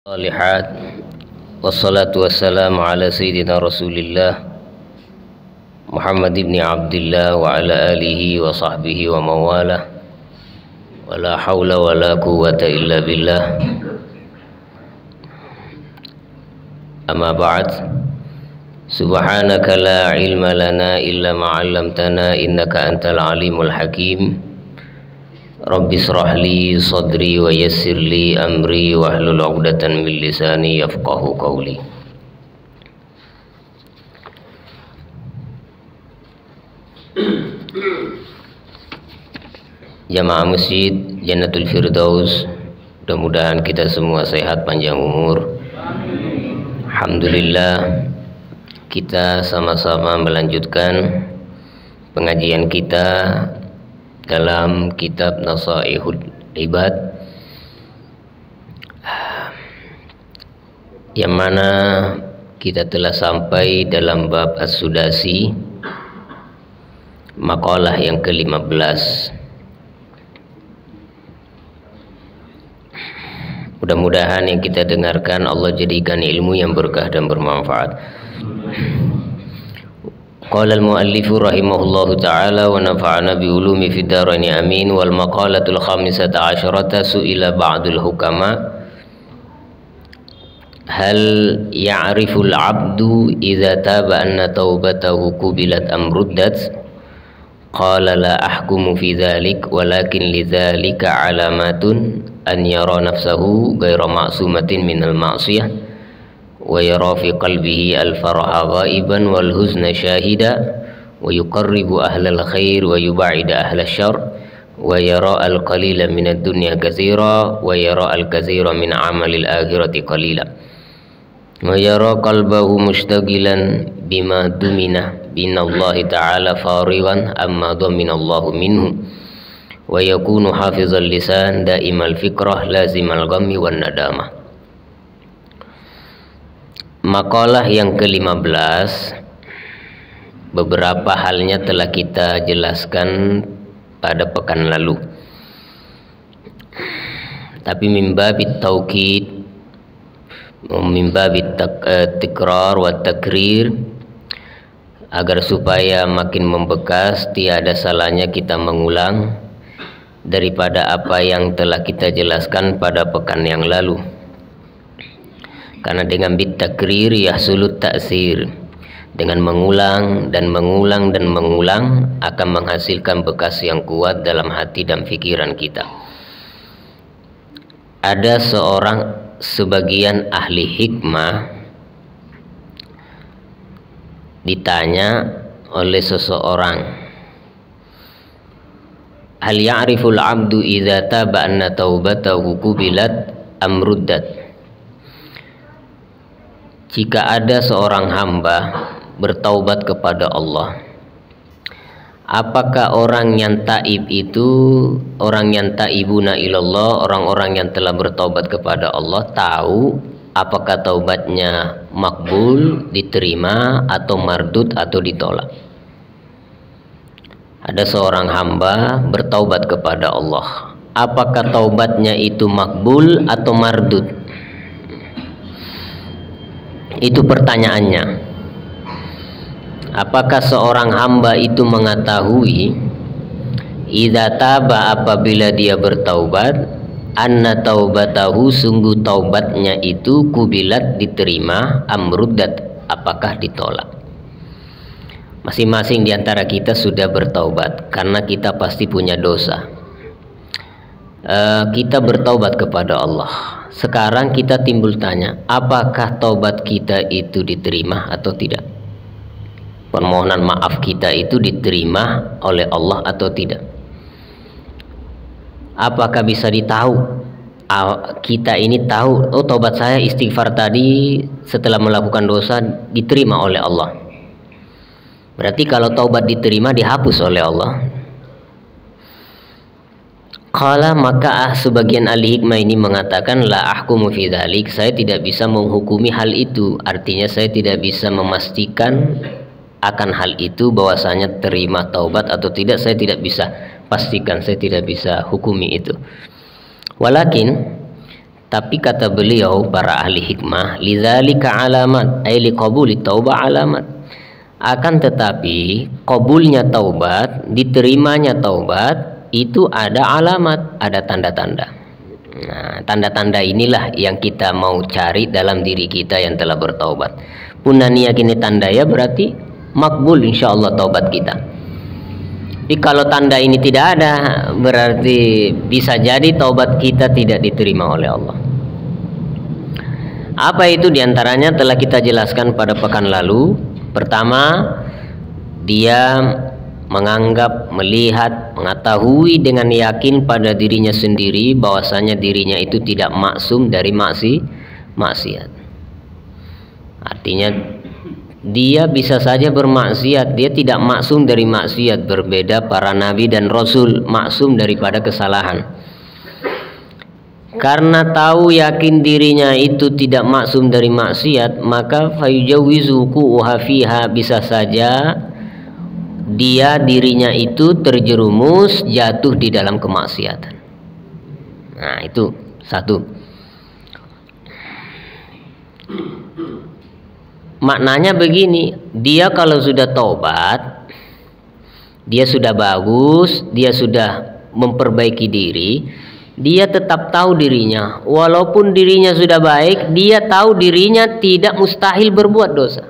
Salihat wassalatu wassalamu ala sayyidina rasulillah Muhammad ibn Abdullah wa ala alihi wa sahbihi wa mawalah wa la hawla wa la quwwata illa billah. Amma ba'd. Subhanaka la ilma lana illa ma 'allamtana innaka antal alimul hakim. Rabbi shrah li sadri wa yassir li amri wahlul 'uqdatan min lisani yafqahu qawli. Jamaah Masjid Jannatul Firdaus, mudah-mudahan kita semua sehat panjang umur. Alhamdulillah, kita sama-sama melanjutkan pengajian kita dalam kitab Nasaihul Ibad, yang mana kita telah sampai dalam bab As-Sudasi, makalah yang ke-15. Mudah-mudahan yang kita dengarkan Allah jadikan ilmu yang berkah dan bermanfaat. Qala al-muallifu rahimahullahu ta'ala wa nafa'ana bi ulumi fid dharain amin. Wal maqalatul khamisata asyrata su'ila ba'dul hukama hal ya'riful 'abdu idza taba anna taubatahu qubilat am ruddat? Qala la ahkumu fi dhalik walakin lidzalika 'alamatun an yara nafsahu ghayra ma'sumatin minal ma'siyah wa yara fi qalbihi al-faraha ghaiban wal huzna syahida wa yuqarribu ahlal khair wa yub'ida ahlal syarr wa yara al-qalila minad dunya katsira wa yara al-katsira min amalil akhirati qalila wa yara qalbahu mushtagilan bima dumina binallahi ta'ala farigan amma dhaminallahu minhu wa yakunu hafizal lisan daimal fikrah lazimal ghammi wan nadamah. Makalah yang ke-15, beberapa halnya telah kita jelaskan pada pekan lalu, tapi mimbabit taukid, mimbabit tikrar wa takrir, agar supaya makin membekas, tiada salahnya kita mengulang daripada apa yang telah kita jelaskan pada pekan yang lalu. Karena dengan bitakrir yahsulut ta'sir, dengan mengulang dan mengulang dan mengulang akan menghasilkan bekas yang kuat dalam hati dan pikiran kita. Ada sebagian ahli hikmah ditanya oleh seseorang, hal ya'riful 'abdu idza taba anna taubatahu qubilat am ruddat? Jika ada seorang hamba bertaubat kepada Allah, apakah orang yang taib itu, orang yang taibuna ilallah, orang-orang yang telah bertaubat kepada Allah, tahu apakah taubatnya makbul, diterima, atau mardud, atau ditolak? Ada seorang hamba bertaubat kepada Allah, apakah taubatnya itu makbul atau mardud? Itu pertanyaannya. Apakah seorang hamba itu mengetahui idza taba, apabila dia bertaubat, anna taubatahu, sungguh taubatnya itu kubilat, diterima, amruddat, apakah ditolak? Masing-masing di antara kita sudah bertaubat karena kita pasti punya dosa. Kita bertaubat kepada Allah. Sekarang kita timbul tanya, apakah taubat kita itu diterima atau tidak? Permohonan maaf kita itu diterima oleh Allah atau tidak? Apakah bisa ditahu? Kita ini tahu, oh taubat saya istighfar tadi setelah melakukan dosa diterima oleh Allah. Berarti kalau taubat diterima, dihapus oleh Allah. Qala, maka sebagian ahli hikmah ini mengatakan, la ahkumu fi dzalik, saya tidak bisa menghukumi hal itu. Artinya saya tidak bisa memastikan akan hal itu, bahwasanya terima taubat atau tidak, saya tidak bisa pastikan, saya tidak bisa hukumi itu. Walakin Tapi kata beliau, para ahli hikmah, lidzalika alamat, ay liqabuli taubah alamat. Akan tetapi qabulnya taubat, diterimanya taubat itu ada alamat, ada tanda-tanda. Nah, tanda-tanda inilah yang kita mau cari dalam diri kita yang telah bertaubat. Punani yakini tanda ya berarti makbul insyaallah taubat kita. Tapi kalau tanda ini tidak ada, berarti bisa jadi taubat kita tidak diterima oleh Allah. Apa itu diantaranya telah kita jelaskan pada pekan lalu. Pertama, dia menganggap, melihat, mengetahui dengan yakin pada dirinya sendiri bahwasanya dirinya itu tidak maksum dari maksiat. Artinya dia bisa saja bermaksiat, dia tidak maksum dari maksiat. Berbeda para nabi dan rasul, maksum daripada kesalahan. Karena tahu yakin dirinya itu tidak maksum dari maksiat, maka fayujawizuku fiha, bisa saja dia dirinya itu terjerumus jatuh di dalam kemaksiatan. Nah, itu satu. Maknanya begini, dia kalau sudah taubat, dia sudah bagus, dia sudah memperbaiki diri, dia tetap tahu dirinya. Walaupun dirinya sudah baik, dia tahu dirinya tidak mustahil berbuat dosa.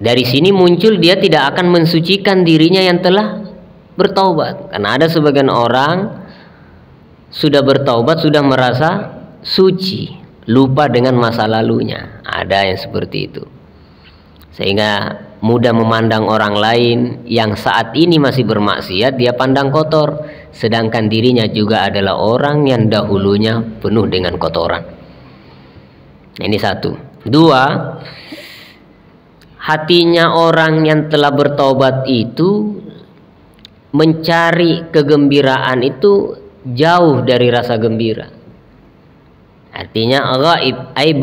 Dari sini muncul dia tidak akan mensucikan dirinya yang telah bertaubat. Karena ada sebagian orang sudah bertaubat, sudah merasa suci, lupa dengan masa lalunya. Ada yang seperti itu, sehingga mudah memandang orang lain yang saat ini masih bermaksiat, dia pandang kotor, sedangkan dirinya juga adalah orang yang dahulunya penuh dengan kotoran. Ini satu. Dua, hatinya orang yang telah bertaubat itu mencari kegembiraan itu jauh dari rasa gembira. Artinya ghaib, ay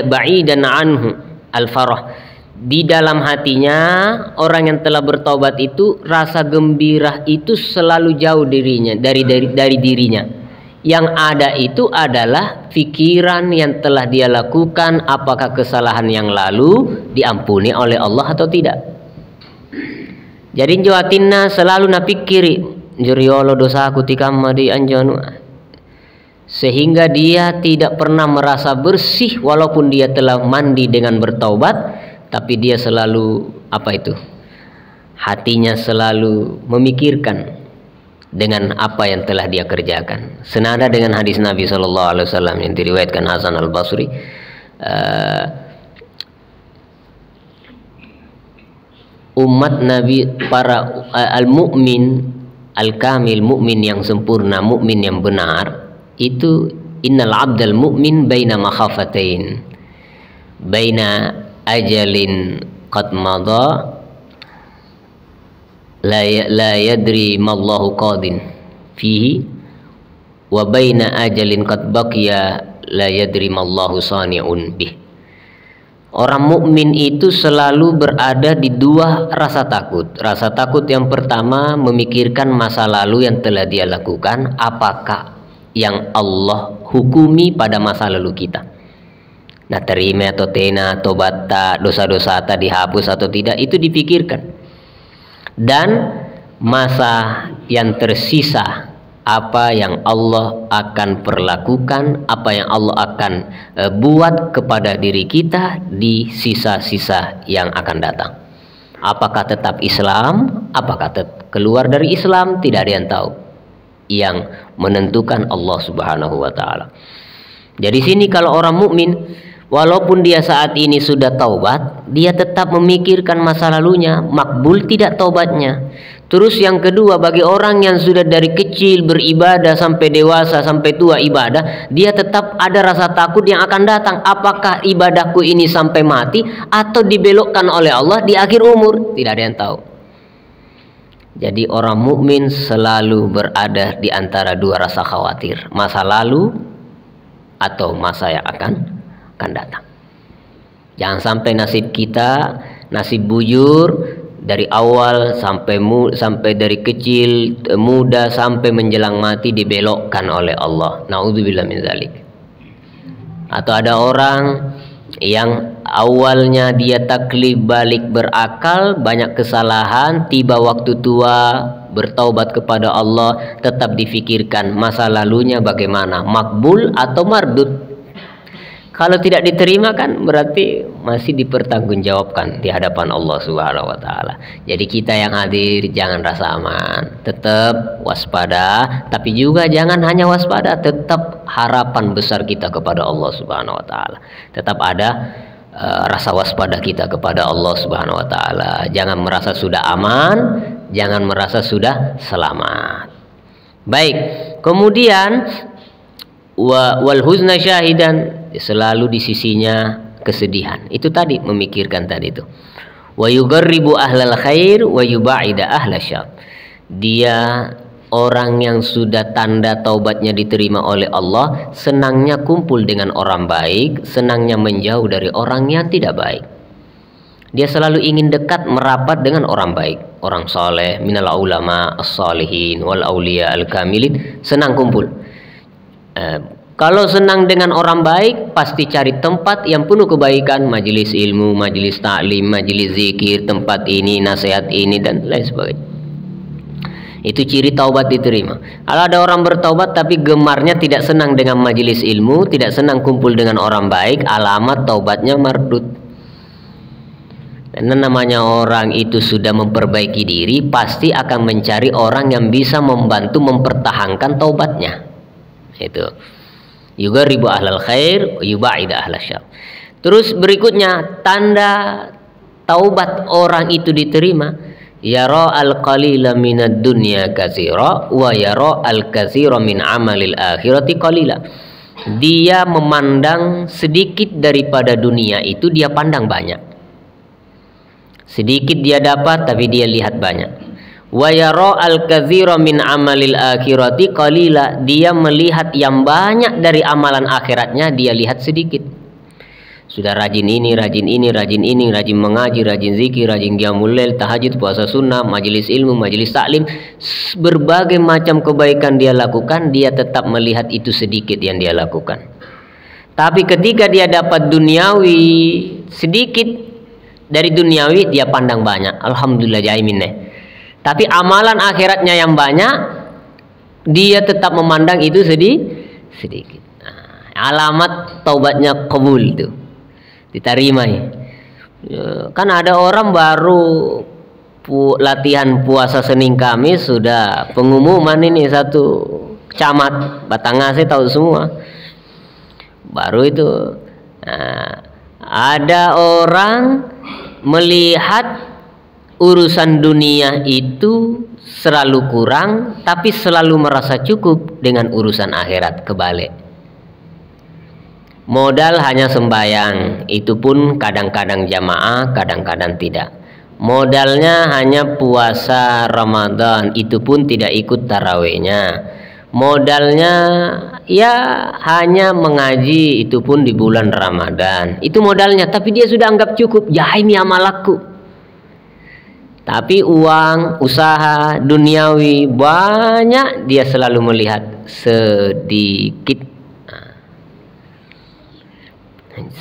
ba'idan anhu al-farah. Di dalam hatinya orang yang telah bertaubat itu rasa gembira itu selalu jauh dirinya dari dirinya. Yang ada itu adalah pikiran yang telah dia lakukan, apakah kesalahan yang lalu diampuni oleh Allah atau tidak. Jadi jawatinna selalu napikiri juriolo dosa aku tikam di anjanu, sehingga dia tidak pernah merasa bersih walaupun dia telah mandi dengan bertaubat, tapi dia selalu hatinya selalu memikirkan dengan apa yang telah dia kerjakan. Senada dengan hadis Nabi SAW yang diriwayatkan Hasan al-Basri, umat Nabi, para al-mu'min al-kamil, mu'min yang sempurna, mu'min yang benar, itu innal abdal mu'min baina makhafatain, baina ajalin qad madha la yadri mallahu qadin fihi, wa baina ajalin qad baqiya la yadri mallahu sani'un bih. Orang mukmin itu selalu berada di dua rasa takut. Rasa takut yang pertama memikirkan masa lalu yang telah dia lakukan, apakah yang Allah hukumi pada masa lalu kita. Nah, terima atau tena, tobat tak, dosa-dosa tak dihapus atau tidak, itu dipikirkan. Dan masa yang tersisa, apa yang Allah akan perlakukan, apa yang Allah akan buat kepada diri kita di sisa-sisa yang akan datang. Apakah tetap Islam, apakah keluar dari Islam, tidak ada yang tahu. Yang menentukan Allah Subhanahu wa taala. Jadi sini kalau orang mukmin, walaupun dia saat ini sudah taubat, dia tetap memikirkan masa lalunya, makbul tidak taubatnya. Terus yang kedua, bagi orang yang sudah dari kecil beribadah sampai dewasa, sampai tua ibadah, dia tetap ada rasa takut yang akan datang. Apakah ibadahku ini sampai mati atau dibelokkan oleh Allah di akhir umur? Tidak ada yang tahu. Jadi orang mukmin selalu berada di antara dua rasa khawatir, masa lalu atau masa yang akan datang. Jangan sampai nasib kita, nasib bujur dari awal sampai dari kecil, muda sampai menjelang mati dibelokkan oleh Allah. Naudzubillah min dzalik. Atau ada orang yang awalnya dia taklif balik berakal, banyak kesalahan, tiba waktu tua bertaubat kepada Allah, tetap difikirkan masa lalunya bagaimana, makbul atau mardud. Kalau tidak diterima kan berarti masih dipertanggungjawabkan di hadapan Allah Subhanahu wa taala. Jadi kita yang hadir jangan rasa aman, tetap waspada, tapi juga jangan hanya waspada, tetap harapan besar kita kepada Allah Subhanahu wa taala. Tetap ada rasa waspada kita kepada Allah Subhanahu wa taala. Jangan merasa sudah aman, jangan merasa sudah selamat. Baik, kemudian wal huzna syahidan, selalu di sisinya kesedihan. Itu tadi memikirkan tadi itu. Wa yugarribu ahlal khair wa yubaida ahlasy. Dia orang yang sudah tanda taubatnya diterima oleh Allah, senangnya kumpul dengan orang baik, senangnya menjauh dari orang yang tidak baik. Dia selalu ingin dekat merapat dengan orang baik, orang soleh, minal ulama as-salihin wal auliya al-kamilin, senang kumpul. Kalau senang dengan orang baik, pasti cari tempat yang penuh kebaikan, majelis ilmu, majelis taklim, majelis zikir, tempat ini, nasihat ini dan lain sebagainya. Itu ciri taubat diterima. Kalau ada orang bertaubat tapi gemarnya tidak senang dengan majelis ilmu, tidak senang kumpul dengan orang baik, alamat taubatnya mardud. Karena namanya orang itu sudah memperbaiki diri, pasti akan mencari orang yang bisa membantu mempertahankan taubatnya. Itu. Yugarribu ahlal khair yubaida ahlasy. Terus berikutnya tanda taubat orang itu diterima, yara al-qalila minad dunya katsira wa yara al-katsira min amalil akhirati qalila. Dia memandang sedikit daripada dunia itu dia pandang banyak. Sedikit dia dapat tapi dia lihat banyak. Wa yara al-katsira min amalil akhirati qalila, dia melihat yang banyak dari amalan akhiratnya dia lihat sedikit. Sudah rajin ini, rajin ini, rajin ini, rajin mengaji, rajin zikir, rajin qiyamul lail, tahajud, puasa sunnah, majelis ilmu, majelis taklim, berbagai macam kebaikan dia lakukan, dia tetap melihat itu sedikit yang dia lakukan. Tapi ketika dia dapat duniawi sedikit dari duniawi, dia pandang banyak. Alhamdulillah jaimin nih. Tapi amalan akhiratnya yang banyak, dia tetap memandang itu sedikit. Nah, alamat taubatnya qabul itu, diterima ya. Kan ada orang baru latihan puasa Senin Kamis sudah pengumuman ini satu camat Batangasih tahu semua. Baru itu ada orang melihat urusan dunia itu selalu kurang, tapi selalu merasa cukup dengan urusan akhirat. Kebalik. Modal hanya sembahyang, itu pun kadang-kadang jamaah, kadang-kadang tidak. Modalnya hanya puasa Ramadan, itu pun tidak ikut tarawihnya. Modalnya ya hanya mengaji, itu pun di bulan Ramadan. Itu modalnya, tapi dia sudah anggap cukup. Ya ini amalku. Tapi uang, usaha, duniawi banyak, dia selalu melihat sedikit.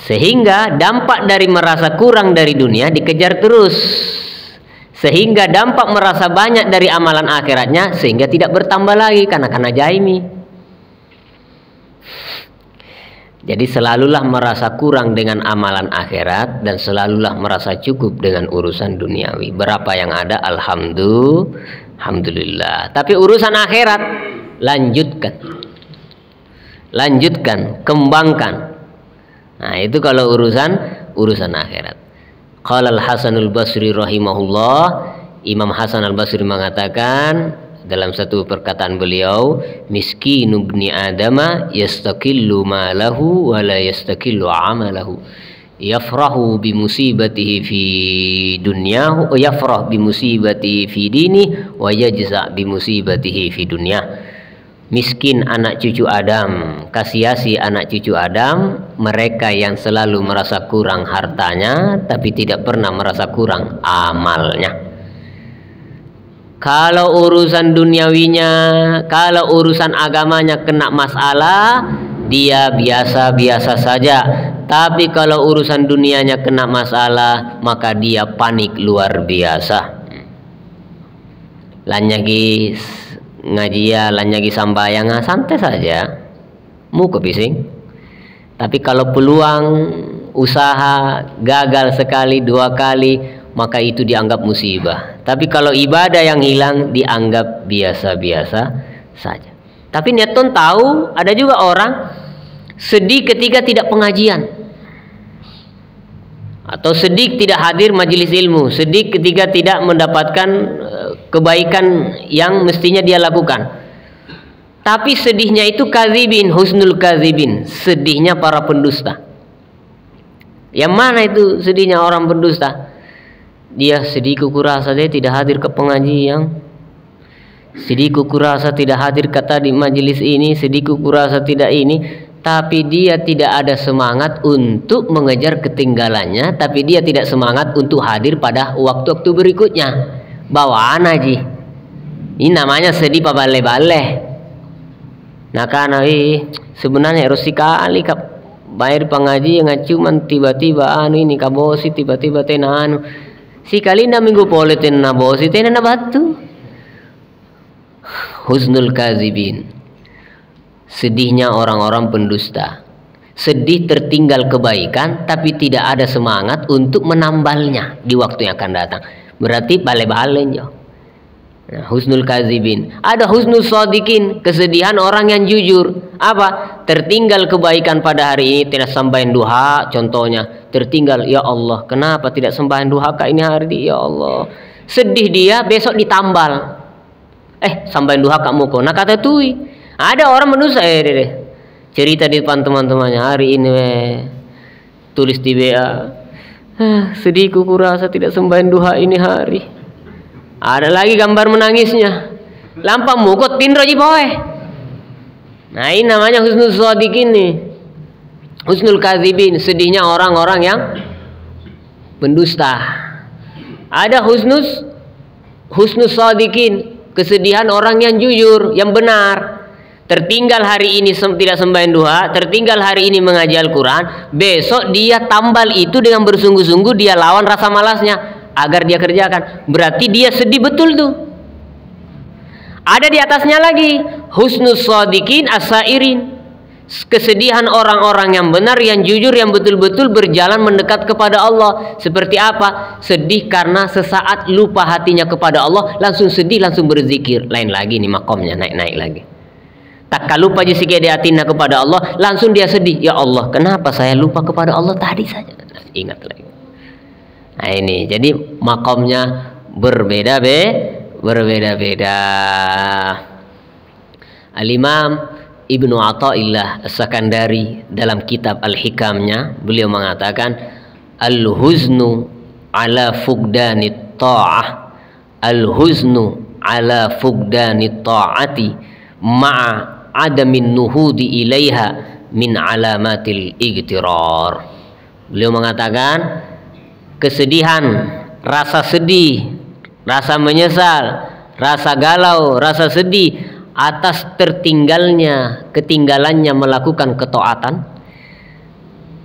Sehingga dampak dari merasa kurang dari dunia dikejar terus. Sehingga dampak merasa banyak dari amalan akhiratnya sehingga tidak bertambah lagi karena jaimi. Jadi selalulah merasa kurang dengan amalan akhirat dan selalulah merasa cukup dengan urusan duniawi. Berapa yang ada, alhamdulillah. Tapi urusan akhirat lanjutkan, kembangkan. Nah, itu kalau urusan akhirat. Qala Al-Hasanul Basri rahimahullah, Imam Hasan Al-Basri mengatakan dalam satu perkataan beliau, miskinu ibni adama yastakillu malahu wa la yastakillu amalahu, yafrahu bi musibatihi fi dunyahu wa yafrah bi musibatihi fi dini wa yajza bi musibatihi fi dunya. Miskin anak cucu Adam, kasiasi anak cucu Adam, mereka yang selalu merasa kurang hartanya tapi tidak pernah merasa kurang amalnya. Kalau urusan duniawinya, kalau urusan agamanya kena masalah, dia biasa-biasa saja. Tapi kalau urusan dunianya kena masalah, maka dia panik luar biasa. Lanyagi ngajia, lanyagi sambayang, santai saja, mu kepising. Tapi kalau peluang usaha gagal sekali, dua kali, maka itu dianggap musibah. Tapi kalau ibadah yang hilang, dianggap biasa-biasa saja. Tapi Newton tahu ada juga orang sedih ketika tidak pengajian, atau sedih tidak hadir majelis ilmu, sedih ketika tidak mendapatkan kebaikan yang mestinya dia lakukan. Tapi sedihnya itu kadzibin, husnul kadzibin, sedihnya para pendusta. Yang mana itu sedihnya orang pendusta? Dia sedih kurasa dia tidak hadir ke pengajian, sedih kurasa tidak hadir kata di majelis ini, sedih kurasa tidak ini. Tapi dia tidak ada semangat untuk mengejar ketinggalannya, tapi dia tidak semangat untuk hadir pada waktu-waktu berikutnya. Bawaan aja. Ini namanya sedih pabale-bale. Nah karena sebenarnya harus sekali kap bayar pengajian cuman tiba-tiba ini kabosi tiba-tiba tena sekali na minggu pole tena bosi tena na batu. Husnul kadzibin, sedihnya orang-orang pendusta. Sedih tertinggal kebaikan tapi tidak ada semangat untuk menambalnya di waktu yang akan datang. Berarti bale-bale. Nah, husnul kadzibin. Ada husnul shadiqin, kesedihan orang yang jujur. Apa? Tertinggal kebaikan pada hari ini, tidak sembahyang duha contohnya. Tertinggal, ya Allah, kenapa tidak sembahyang duha kak ini hari? Ya Allah. Sedih dia, besok ditambal. Sembahyang duha kamu kok. Nah kata tui. Ada orang mendusta cerita di depan teman-temannya, hari ini tulis di WA, sedihku kurasa tidak sembahyang duha ini hari. Ada lagi gambar menangisnya, lampang mukot tindro ji boy. Nah ini namanya husnul shadiqin nih, husnul kadzibin, sedihnya orang-orang yang pendusta. Ada husnul shadiqin, kesedihan orang yang jujur, yang benar. Tertinggal hari ini tidak sembahyang duha, tertinggal hari ini mengaji Al-Quran, besok dia tambal itu dengan bersungguh-sungguh, dia lawan rasa malasnya agar dia kerjakan. Berarti dia sedih betul tuh. Ada di atasnya lagi husnus shadiqin as-sairin, kesedihan orang-orang yang benar, yang jujur, yang betul-betul berjalan mendekat kepada Allah. Seperti apa? Sedih karena sesaat lupa hatinya kepada Allah, langsung sedih, langsung berzikir. Lain lagi nih makomnya, naik-naik lagi. Tak lupa jika dia hatinya kepada Allah, langsung dia sedih. Ya Allah, kenapa saya lupa kepada Allah tadi saja? Ingat lagi. Nah ini, jadi makomnya berbeda-beda. Al-Imam Ibnu Athaillah As-Sakandari dalam kitab Al-Hikamnya, beliau mengatakan al-huznu ala fugdanit ta'ah, al-huznu ala fugdanit ta'ati ma'a adamin nuhudi ilaiha min alamatil igtirar. Beliau mengatakan kesedihan, rasa sedih, rasa menyesal, rasa galau, rasa sedih atas ketinggalannya melakukan ketaatan,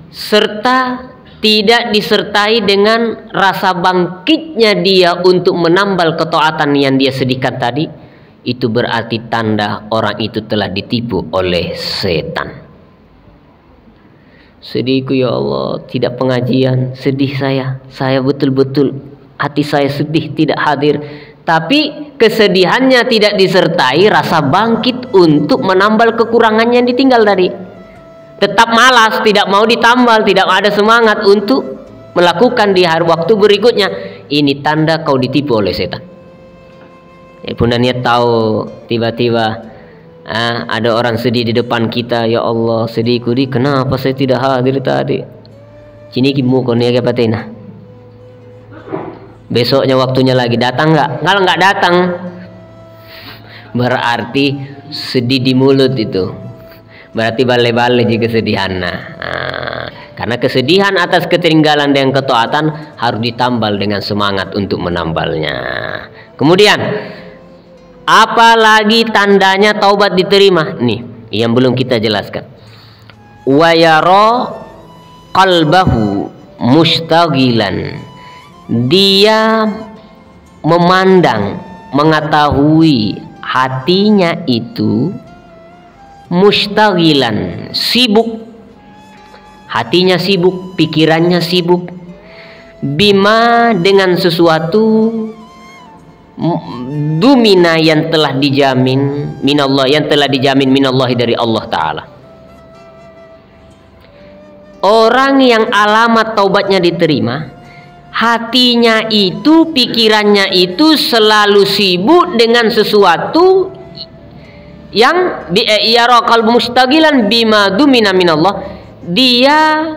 serta tidak disertai dengan rasa bangkitnya dia untuk menambal ketaatan yang dia sedihkan tadi, itu berarti tanda orang itu telah ditipu oleh setan. Sedihku ya Allah, tidak pengajian, sedih saya betul-betul hati saya sedih tidak hadir. Tapi kesedihannya tidak disertai rasa bangkit untuk menambal kekurangannya yang ditinggal tadi. Tetap malas, tidak mau ditambal, tidak ada semangat untuk melakukan di hari waktu berikutnya. Ini tanda kau ditipu oleh setan. Bunda niat tahu tiba-tiba ada orang sedih di depan kita, ya Allah sedihku di kenapa saya tidak hadir tadi. Cini kimu konia ke patena. Besoknya waktunya lagi datang nggak? Kalau nggak datang berarti sedih di mulut itu. Berarti bale-bale juga kesedihan. Nah, Karena kesedihan atas ketertinggalan dan ketaatan harus ditambal dengan semangat untuk menambalnya. Kemudian, apalagi tandanya taubat diterima? Nih, yang belum kita jelaskan. Wa yara qalbahu mustaghilan. Dia memandang, mengetahui hatinya itu mustaghilan, sibuk. Hatinya sibuk, pikirannya sibuk. Bima, dengan sesuatu dumina, yang telah dijamin minallah, yang telah dijamin minallahi, dari Allah Ta'ala. Orang yang alamat taubatnya diterima, hatinya itu, pikirannya itu selalu sibuk dengan sesuatu yang yara qalbu mustaghilan bima dumina minallah. Dia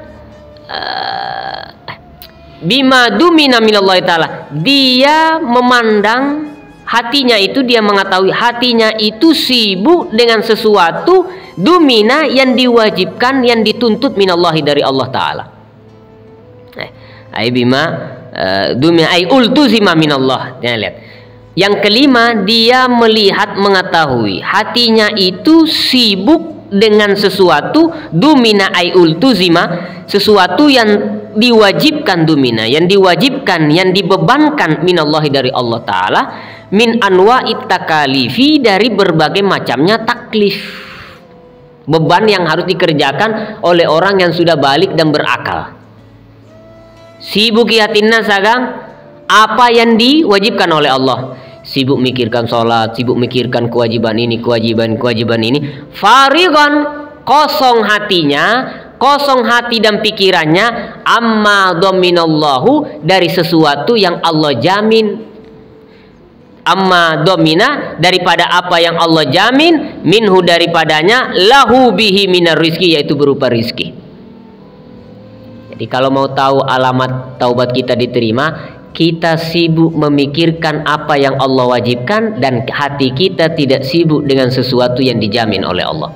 bima dumina minallah ta'ala, dia memandang hatinya itu, dia mengetahui hatinya itu sibuk dengan sesuatu dumina, yang diwajibkan, yang dituntut minallahi, dari Allah Ta'ala. Ai bima dumina ai ultuzima minallah. Ya, lihat. Yang kelima, dia melihat, mengetahui hatinya itu sibuk dengan sesuatu dumina ai ultuzima, sesuatu yang diwajibkan, dumina, yang diwajibkan, yang dibebankan minallahi, dari Allah Ta'ala, min anwa'it takalifi, dari berbagai macamnya taklif, beban yang harus dikerjakan oleh orang yang sudah balik dan berakal. Sibuk yatinna sagang apa yang diwajibkan oleh Allah, sibuk mikirkan sholat, sibuk mikirkan kewajiban ini, kewajiban ini. Farigon, kosong hatinya, kosong hati dan pikirannya, amma dominallahu, dari sesuatu yang Allah jamin, amma domina, daripada apa yang Allah jamin, minhu, daripadanya, lahu bihi minar rizki, yaitu berupa rizki. Jadi kalau mau tahu alamat taubat kita diterima, kita sibuk memikirkan apa yang Allah wajibkan, dan hati kita tidak sibuk dengan sesuatu yang dijamin oleh Allah.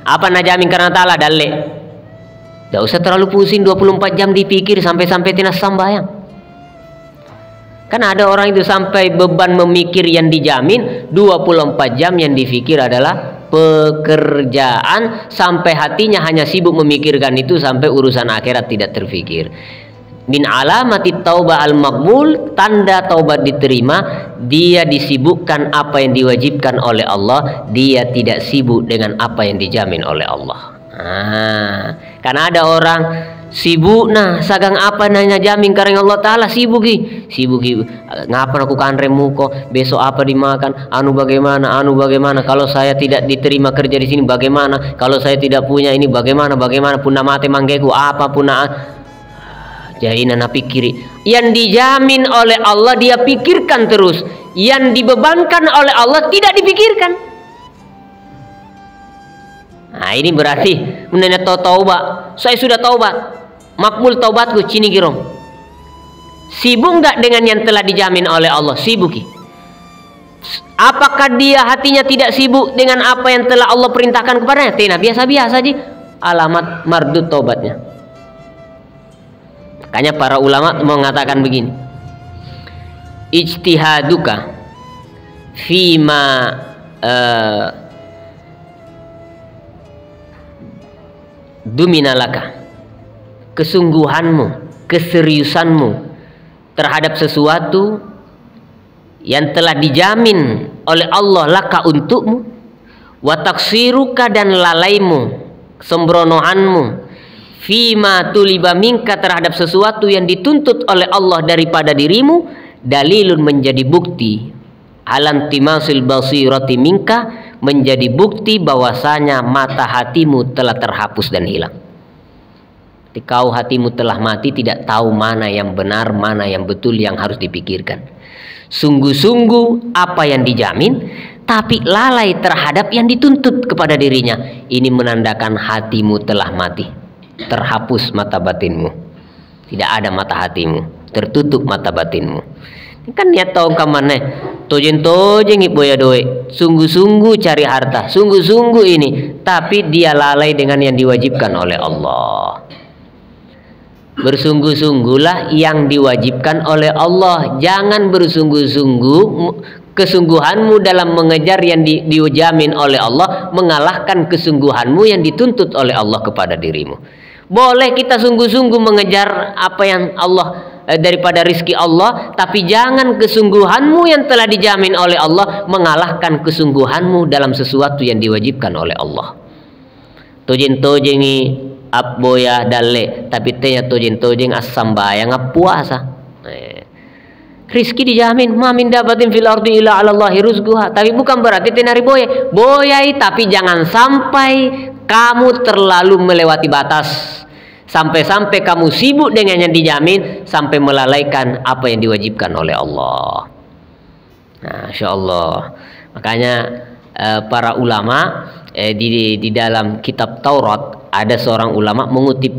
Apa najamin karena ta'ala dalek. Tidak usah terlalu pusing 24 jam dipikir sampai-sampai tinas sambayang. Kan ada orang itu sampai beban memikir yang dijamin, 24 jam yang dipikir adalah pekerjaan, sampai hatinya hanya sibuk memikirkan itu, sampai urusan akhirat tidak terfikir. Min alamati taubah al-maqbul, tanda taubat diterima, dia disibukkan apa yang diwajibkan oleh Allah, dia tidak sibuk dengan apa yang dijamin oleh Allah. Karena ada orang sibuk, nah sagang apa nanya jamin karena Allah Ta'ala, sibuki ngapa aku kanrem muko, besok apa dimakan, anu bagaimana, kalau saya tidak diterima kerja di sini bagaimana, kalau saya tidak punya ini bagaimana, punna mate manggeku apa punna. Jadi nana pikiri, yang dijamin oleh Allah dia pikirkan terus, yang dibebankan oleh Allah tidak dipikirkan. Nah ini berarti menanya taubat, saya sudah taubat, makbul taubatku, cini girong. Sibuk nggak dengan yang telah dijamin oleh Allah? Sibuki. Apakah dia hatinya tidak sibuk dengan apa yang telah Allah perintahkan kepadanya? Tidak, biasa-biasa aja. Alamat mardud taubatnya. Makanya para ulama mengatakan begini, ijtihaduka fima duminalaka, kesungguhanmu, keseriusanmu terhadap sesuatu yang telah dijamin oleh Allah laka untukmu, wa taksiruka, dan lalaimu, sembronoanmu, fima tuliba minka, terhadap sesuatu yang dituntut oleh Allah daripada dirimu, dalilun, menjadi bukti, alantimasil basirati minka, menjadi bukti bahwasanya mata hatimu telah terhapus dan hilang. Ketika hatimu telah mati, tidak tahu mana yang benar, mana yang betul, yang harus dipikirkan. Sungguh-sungguh apa yang dijamin, tapi lalai terhadap yang dituntut kepada dirinya. Ini menandakan hatimu telah mati, terhapus mata batinmu, tidak ada mata hatimu, tertutup mata batinmu. Ini kan niat tahu kamane, tojeng ibu ya doe, sungguh-sungguh cari harta, sungguh-sungguh ini, tapi dia lalai dengan yang diwajibkan oleh Allah. Bersungguh-sungguhlah yang diwajibkan oleh Allah. Jangan bersungguh-sungguh kesungguhanmu dalam mengejar yang dijamin oleh Allah mengalahkan kesungguhanmu yang dituntut oleh Allah kepada dirimu. Boleh kita sungguh-sungguh mengejar apa yang Allah daripada rizki Allah, tapi jangan kesungguhanmu yang telah dijamin oleh Allah mengalahkan kesungguhanmu dalam sesuatu yang diwajibkan oleh Allah. Tojeng-tojengi abboya dalle, tapi tanya tojeng-tojeng asam bayang puasa. Rizki dijamin, ma min dabatin fil ardi illa 'ala Allahi rizquha. Tapi bukan berarti tenari boyai, tapi jangan sampai kamu terlalu melewati batas. Sampai-sampai kamu sibuk dengan yang dijamin sampai melalaikan apa yang diwajibkan oleh Allah. Nah, insyaallah. Makanya para ulama di dalam kitab Taurat ada seorang ulama mengutip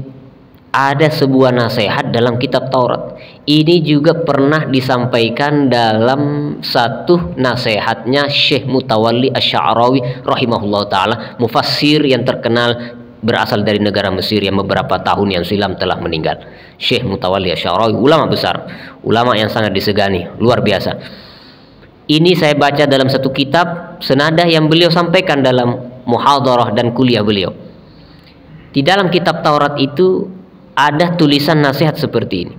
ada sebuah nasihat dalam kitab Taurat. Ini juga pernah disampaikan dalam satu nasihatnya Syekh Mutawalli Asy-Sya'rawi rahimahullah taala, mufassir yang terkenal berasal dari negara Mesir yang beberapa tahun yang silam telah meninggal. Syekh Mutawalli Asy-Sya'rawi, ulama besar, ulama yang sangat disegani, luar biasa. Ini saya baca dalam satu kitab senadah yang beliau sampaikan dalam muhadharah dan kuliah beliau. Di dalam kitab Taurat itu ada tulisan nasihat seperti ini.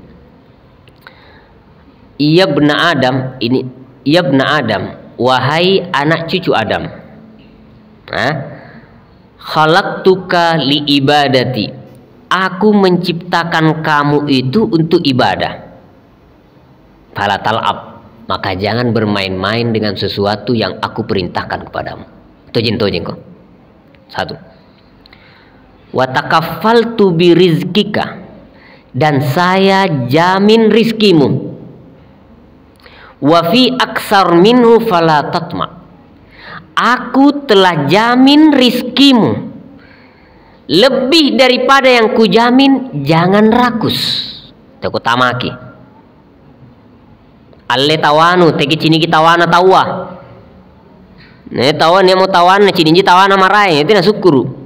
Ya bna Adam, wahai anak cucu Adam. Khalaqtuka li ibadati. Aku menciptakan kamu itu untuk ibadah. Fala tal'ab, maka jangan bermain-main dengan sesuatu yang aku perintahkan kepadamu. Tojeng kok. Satu. Wa takaffaltu bi rizqika, dan saya jamin rizkimu. Wa fi aksar minhu fala tatma. Aku telah jamin rizkimu. Lebih daripada yang kujamin, jangan rakus. Takut tamaki. Alle tawanu, teki cini kita tawana tawa. Ne tawan yang mau tawana cini tawana marai, itu na sukuru.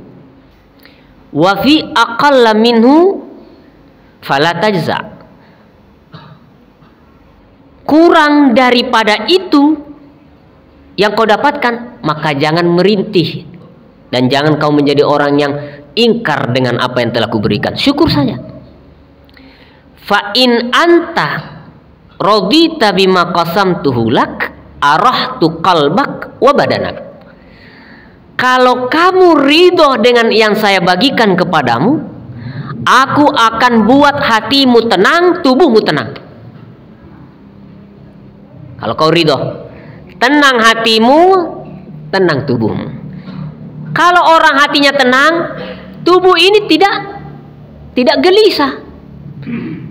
Wa fi aqalla minhu fala tajza. Kurang daripada itu yang kau dapatkan, maka jangan merintih dan jangan kau menjadi orang yang ingkar dengan apa yang telah kuberikan. Syukur saja. Fa in anta radita bima qasamtuhu lak arahtu qalbak wa badanak. Kalau kamu ridho dengan yang saya bagikan kepadamu, aku akan buat hatimu tenang, tubuhmu tenang. Kalau kau ridho, tenang hatimu, tenang tubuhmu. Kalau orang hatinya tenang, tubuh ini tidak gelisah.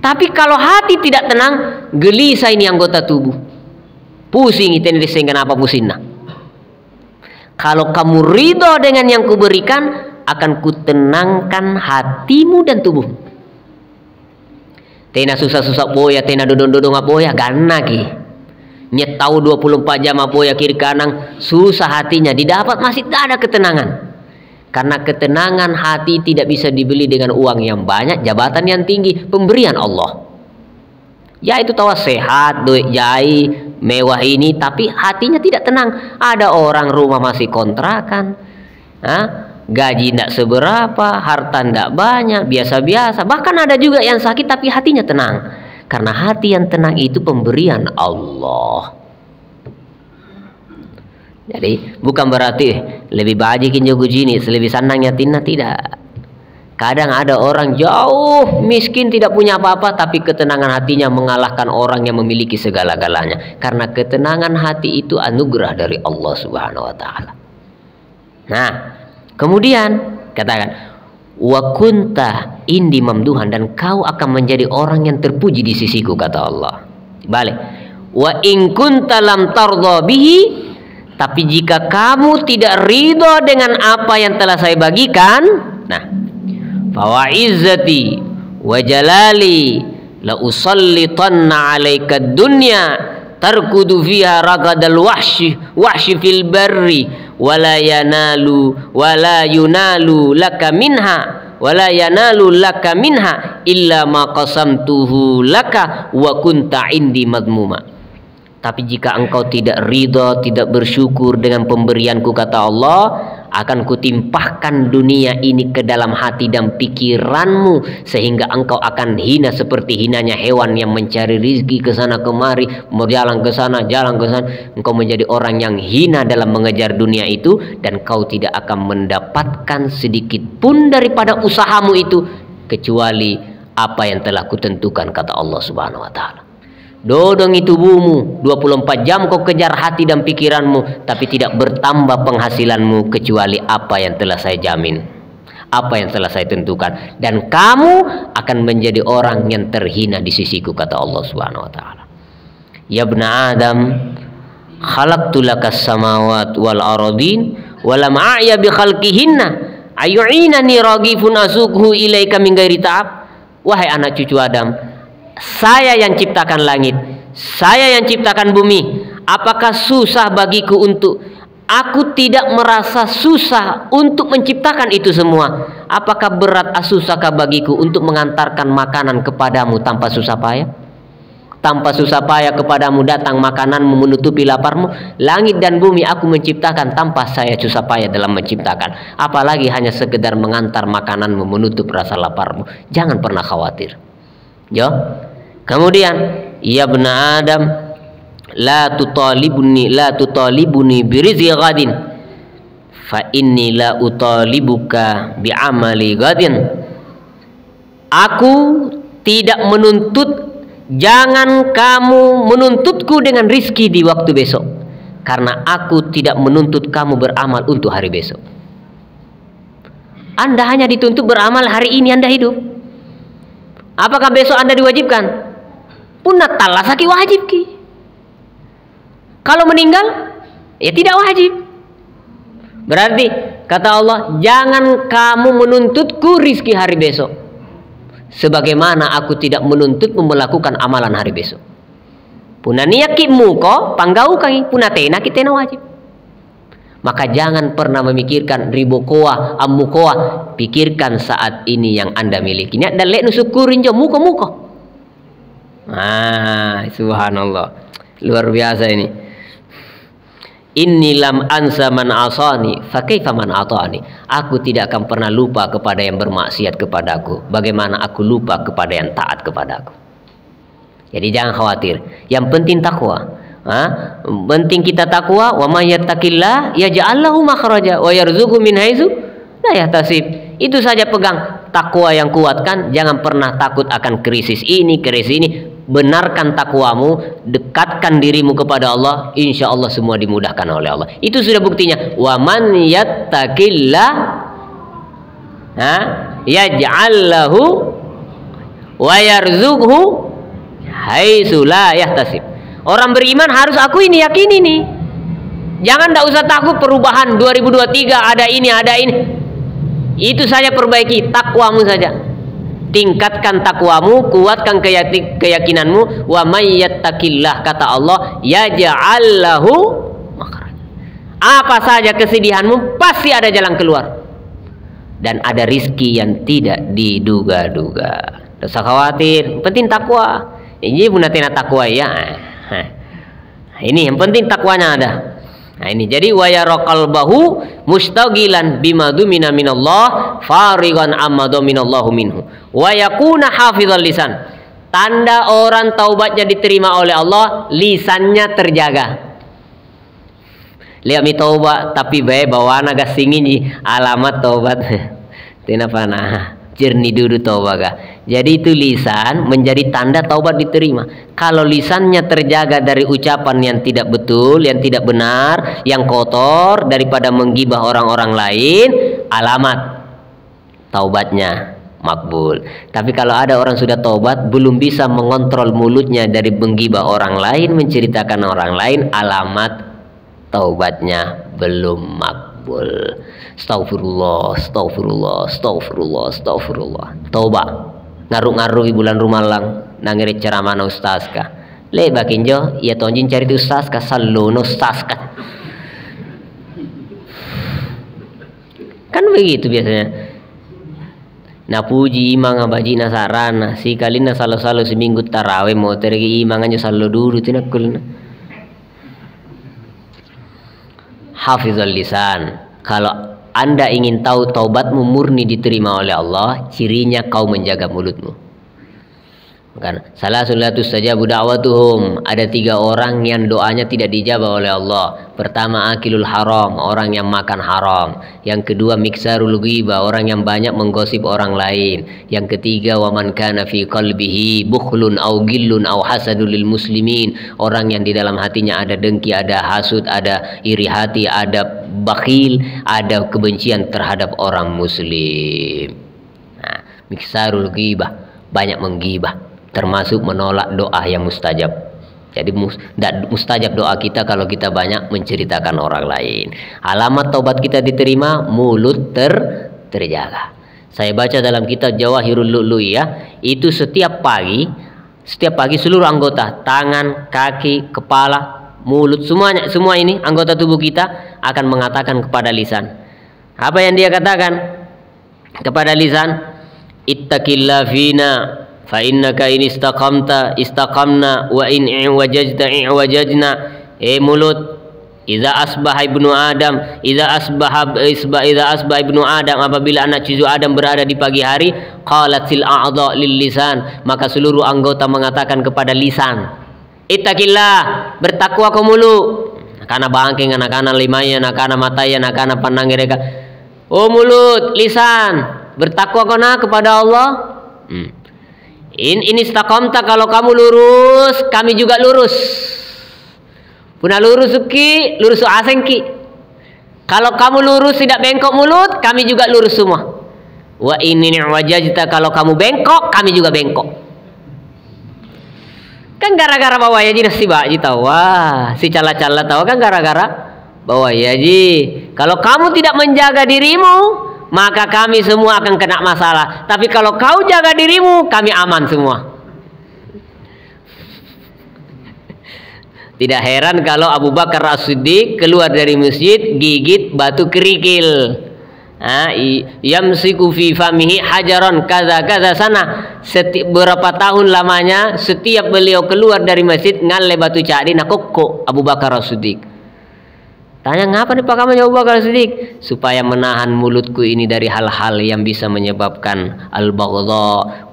Tapi kalau hati tidak tenang, gelisah ini anggota tubuh. Pusing itu sehingga apa pusingnya. Kalau kamu ridho dengan yang kuberikan, akan kutenangkan hatimu dan tubuhmu. Tena susah-susah boya, tena dodong-dodong boya, ganna ki. Nyet tahu 24 jam boya kiri kanan, susah hatinya, didapat masih tidak ada ketenangan. Karena ketenangan hati tidak bisa dibeli dengan uang yang banyak, jabatan yang tinggi, pemberian Allah. Ya itu tahu sehat, duit jai, mewah ini, tapi hatinya tidak tenang. Ada orang rumah masih kontrakan, gaji tidak seberapa, harta tidak banyak, biasa-biasa. Bahkan ada juga yang sakit tapi hatinya tenang. Karena hati yang tenang itu pemberian Allah. Jadi bukan berarti lebih bajikin jogo jenis, lebih senangnya tina, tidak. Kadang ada orang jauh miskin tidak punya apa-apa, tapi ketenangan hatinya mengalahkan orang yang memiliki segala-galanya. Karena ketenangan hati itu anugerah dari Allah Subhanahu wa taala. Nah, kemudian katakan wa kunta indi mamduhan, dan kau akan menjadi orang yang terpuji di sisiku, kata Allah. Balik. Wa in kunta lam tardha bihi, tapi jika kamu tidak ridho dengan apa yang telah saya bagikan, nah, fa wa izzati wa jalali la usallitanna 'alaika ad-dunya tarkudu fiha ragadal wahshi fil barri wala yunalu laka minha wala yanalu laka minha illa ma qasamtuhu laka wa kunta indi madmuma. Tapi jika engkau tidak ridha, tidak bersyukur dengan pemberianku, kata Allah, akan kutimpahkan dunia ini ke dalam hati dan pikiranmu, sehingga engkau akan hina seperti hinanya hewan yang mencari rizki ke sana kemari, berjalan ke sana, jalan ke sana. Engkau menjadi orang yang hina dalam mengejar dunia itu, dan kau tidak akan mendapatkan sedikit pun daripada usahamu itu, kecuali apa yang telah kutentukan, kata Allah Subhanahu wa Ta'ala. Dodongi tubuhmu 24 jam kau kejar hati dan pikiranmu, tapi tidak bertambah penghasilanmu kecuali apa yang telah saya jamin, apa yang telah saya tentukan, dan kamu akan menjadi orang yang terhina di sisiku, kata Allah Subhanahu wa Ta'ala. Ya ibna Adam, khalaqtu lakas samawat wal aradin wa lam a'ya bi khalqihinna ayu'inani raghifun asukhu ilaika min ghairi ta'ab. Wahai anak cucu Adam, saya yang ciptakan langit, saya yang ciptakan bumi. Apakah susah bagiku untuk, aku tidak merasa susah untuk menciptakan itu semua. Apakah berat susahkah bagiku untuk mengantarkan makanan kepadamu tanpa susah payah? Tanpa susah payah kepadamu datang makananmu menutupi laparmu. Langit dan bumi aku menciptakan tanpa saya susah payah dalam menciptakan. Apalagi hanya sekedar mengantar makananmu menutup rasa laparmu. Jangan pernah khawatir. Yo. Kemudian, ya ibna Adam, la tutalibuni birizqi ghadin fa inni la utalibuka bi amali ghadin. Aku tidak menuntut, jangan kamu menuntutku dengan rizki di waktu besok, karena aku tidak menuntut kamu beramal untuk hari besok. Anda hanya dituntut beramal hari ini Anda hidup. Apakah besok Anda diwajibkan? Punat talah saki wajib ki. Kalau meninggal, ya tidak wajib. Berarti kata Allah, jangan kamu menuntutku rizki hari besok, sebagaimana aku tidak menuntutmu melakukan amalan hari besok. Punania ki muko panggau kaki punatena kita wajib. Maka jangan pernah memikirkan ribokoa, amukoa. Pikirkan saat ini yang Anda miliki. Dan lek nusyukurin jo muko-muko. Subhanallah. Luar biasa ini. Inni lam ansa man asani fa kaifa man atani. Aku tidak akan pernah lupa kepada yang bermaksiat kepadaku, bagaimana aku lupa kepada yang taat kepadaku. Jadi jangan khawatir. Yang penting takwa. Penting kita takwa. Wa may yattaqillah yaj'al lahu makhraja wa yarzuqhu min haitsu la yahtasib. Itu saja pegang takwa yang kuatkan. Jangan pernah takut akan krisis ini, krisis ini. Benarkan takwamu, dekatkan dirimu kepada Allah, insya Allah semua dimudahkan oleh Allah. Itu sudah buktinya. Wa man yattaqillah yaj'al lahu wa yarzuqhu haitsu la yahtasib. Orang beriman harus aku ini yakini nih. Jangan tidak usah takut perubahan 2023 ada ini, ada ini. Itu saja perbaiki takwamu saja. Tingkatkan takwamu, kuatkan keyakinanmu. Wa may yattaqillah, kata Allah, yaj'al lahu makhraja. Apa saja kesedihanmu pasti ada jalan keluar. Dan ada rizki yang tidak diduga-duga. Tidak usah khawatir, penting takwa. Ini bunatina takwa ya. Ini yang penting takwanya ada. Nah ini jadi wa yaraqalbahu mustagilan bima dumina minallah farigan amma dominallahu minhu wa yakuna hafizal lisan. Tanda orang taubatnya diterima oleh Allah, lisannya terjaga. Lihat mi taubat tapi bae bawana gasingin alamat taubat. Tina panah jernih dulu taubat. Jadi itu lisan menjadi tanda taubat diterima. Kalau lisannya terjaga dari ucapan yang tidak betul, yang tidak benar, yang kotor, daripada menggibah orang-orang lain, alamat taubatnya makbul. Tapi kalau ada orang sudah taubat belum bisa mengontrol mulutnya dari menggibah orang lain, menceritakan orang lain, alamat taubatnya belum makbul. Astagfirullah, astagfirullah, astagfirullah, astagfirullah. Taubat. Ngaruh-ngaruh bulan Rumalang nangiri ceramah na ustaz ka. Le bakinjo ya tonjin cari tu ustaz ka sallu no ustaz ka. Kan begitu biasanya. Na puji imang abaji nasarana si kalina salo-salo seminggu tarawih mau tergi imangannya salo dulu tinakul. Hafizul lisan. Kalau Anda ingin tahu taubatmu murni diterima oleh Allah, cirinya kau menjaga mulutmu. Kan salah sulatus saja da'watuhum, ada 3 orang yang doanya tidak dijabah oleh Allah. Pertama, akilul haram, orang yang makan haram. Yang kedua, miksarul ghibah, orang yang banyak menggosip orang lain. Yang ketiga, waman kana fi qalbihi bukhlun au gillun au hasadul lil muslimin, orang yang di dalam hatinya ada dengki, ada hasud, ada iri hati, ada bakhil, ada kebencian terhadap orang muslim. Nah, miksarul ghibah, banyak menggibah, termasuk menolak doa yang mustajab. Jadi mustajab doa kita kalau kita banyak menceritakan orang lain. Alamat taubat kita diterima, mulut terjaga. Saya baca dalam kitab Jawahirul Lu'lu'iyah, itu setiap pagi seluruh anggota, tangan, kaki, kepala, mulut, semuanya, semua ini anggota tubuh kita akan mengatakan kepada lisan. Apa yang dia katakan kepada lisan? Ittaqillah fina fa innaka in istaqamna wa in i'wajajta i'wajajna. Mulut, idza asbaha ibnu adam, idza asbaha ibnu adam, apabila anak cucu Adam berada di pagi hari, qalatil a'dha lil lisan, maka seluruh anggota mengatakan kepada lisan, ittaqillah, bertakwa kau mulu. Nakana bangking, nakana limaya, nakana mataya, nakana pandang mereka. Oh mulut, lisan, bertakwa kau kepada Allah. Ini istaqamta, kalau kamu lurus, kami juga lurus. Punah lurus suki, lurus asengki. Kalau kamu lurus tidak bengkok mulut, kami juga lurus semua. Wa inni wajajta, kalau kamu bengkok, kami juga bengkok. Kan gara-gara bawa ya ji nasi baji tahu. Wah, si cala-cala tahu kan gara-gara bawa ya ji. Kalau kamu tidak menjaga dirimu, maka kami semua akan kena masalah. Tapi kalau kau jaga dirimu, kami aman semua. Tidak heran kalau Abu Bakar As-Siddiq keluar dari masjid gigit batu kerikil. Yamsiku fi famihi hajaron kaza sana. Berapa tahun lamanya setiap beliau keluar dari masjid ngalle batu cadi nakokko Abu Bakar As-Siddiq. Tanya, ngapa nih Pak kamu Abu Bakar As-Siddiq? Supaya menahan mulutku ini dari hal-hal yang bisa menyebabkan al-baghdha,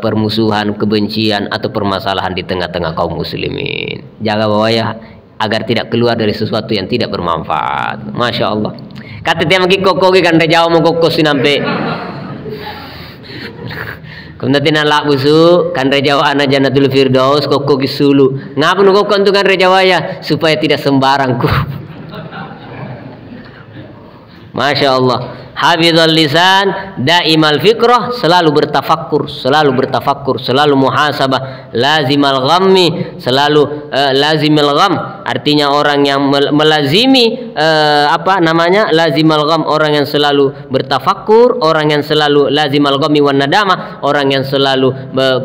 permusuhan, kebencian atau permasalahan di tengah-tengah kaum muslimin. Jaga bawa ya, agar tidak keluar dari sesuatu yang tidak bermanfaat. Masya Allah. Kata dia magi koko kan Jawa mau koko sinampe. Kemudian nalak busu kan Jawa anak Jannatul Firdaus koko kisulu. Ngapa nu koko untuk kan Jawa ya? Supaya tidak sembarangku. Masya Allah. Hafizul lisan, daimal fikrah, selalu bertafakkur, selalu muhasabah, lazimal ghammi, selalu lazimil gham, artinya orang yang melazimi lazimal gham, orang yang selalu bertafakkur, orang yang selalu lazimal ghammi wan nadamah, orang yang selalu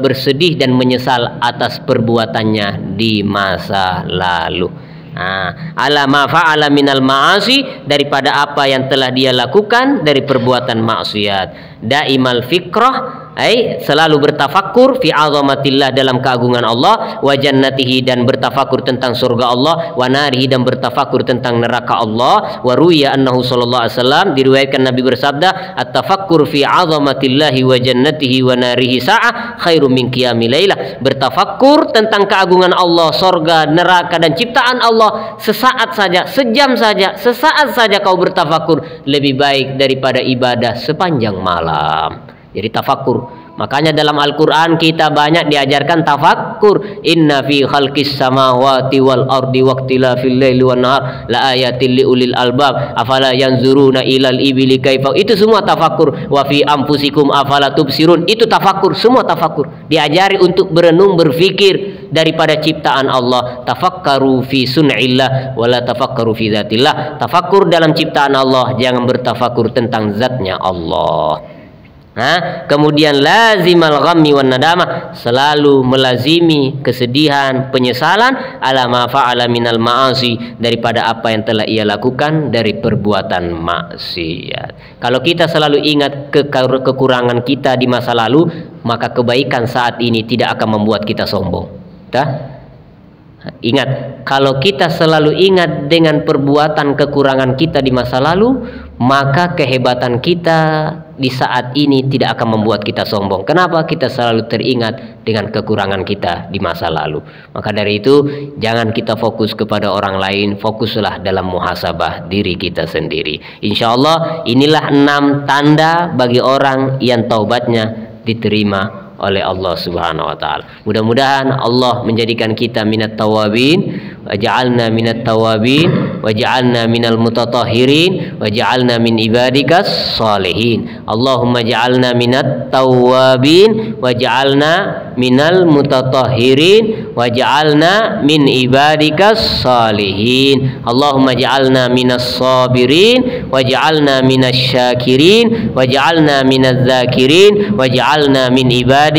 bersedih dan menyesal atas perbuatannya di masa lalu. Ala ma fa'ala minal ma'asi, daripada apa yang telah dia lakukan dari perbuatan maksiat. Daimal fikrah, selalu bertafakkur fi azamatillah, dalam keagungan Allah, wa jannatihi, dan bertafakkur tentang surga Allah, wa narihi, dan bertafakkur tentang neraka Allah. Wa ruya annahu sallallahu alaihi wasallam, diriwayatkan Nabi bersabda, at-tafakkur fi azamatillahi wa jannatihi wa narihi sa'ah khairum min qiyamil lailah. Bertafakkur tentang keagungan Allah, surga, neraka, dan ciptaan Allah sesaat saja, sejam saja, sesaat saja kau bertafakkur, lebih baik daripada ibadah sepanjang malam. Jadi tafakkur. Makanya dalam Al-Quran kita banyak diajarkan tafakkur. Inna fi khalqis samawati wal ardi waqtilafil laili wan nahar la ayatil liulil albab afala yanzuruna ilal ibili kaifa. Itu semua tafakkur. Wa fi anfusikum afala tubsirun. Itu tafakkur, semua tafakkur. Diajari untuk berenung, berfikir daripada ciptaan Allah. Tafakkaru fi sun'illah wala tafakkaru fi zatillah. Tafakkur dalam ciptaan Allah, jangan bertafakkur tentang zatnya Allah. Kemudian lazimal ghammi wan nadamah, selalu melazimi kesedihan, penyesalan ala ma fa'ala minal ma'asi, daripada apa yang telah ia lakukan dari perbuatan maksiat. Kalau kita selalu ingat kekurangan kita di masa lalu, maka kebaikan saat ini tidak akan membuat kita sombong. Ingat, kalau kita selalu ingat dengan perbuatan kekurangan kita di masa lalu, maka kehebatan kita di saat ini tidak akan membuat kita sombong. Kenapa? Kita selalu teringat dengan kekurangan kita di masa lalu. Maka dari itu, jangan kita fokus kepada orang lain, fokuslah dalam muhasabah diri kita sendiri. Insya Allah, inilah 6 tanda bagi orang yang taubatnya diterima oleh Allah Subhanahu wa taala. Mudah-mudahan Allah menjadikan kita minat tawabin, waj'alna minat tawabin, waj'alna minal mutatahhirin, waj'alna min ibadikas salihin. Allahumma ja'alna minat tawabin, waj'alna minal mutatahhirin, waj'alna min ibadikas salihin. Allahumma ja'alna minas sabirin, waj'alna minas syakirin, waj'alna minaz zakirin, waj'alna min ibadikas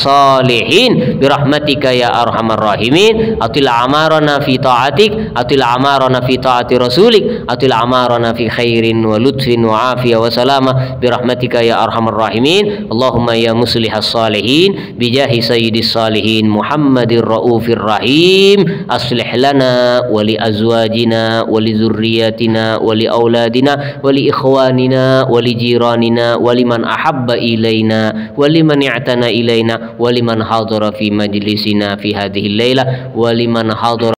salihin birahmatika ya arhamar rahimin. Atil amarana fi ta'atik, atil amarana fi ta'ati rasulik, atil amarana fi khairin wa lutfin wa afiyah wa salama birahmatika ya arhamar rahimin. Allahumma ya muslihas salihin bijahi sayyidis salihin Muhammadir raufir rahim, aslih lana wa li azwajina wa li zurriyatina wa li auladina wa li ikhwanina wa li jiranina wa liman ahabba ilaina wa liman i'tana إلينا ولمن حضر في مجلسنا في هذه الليلة ولمن حضر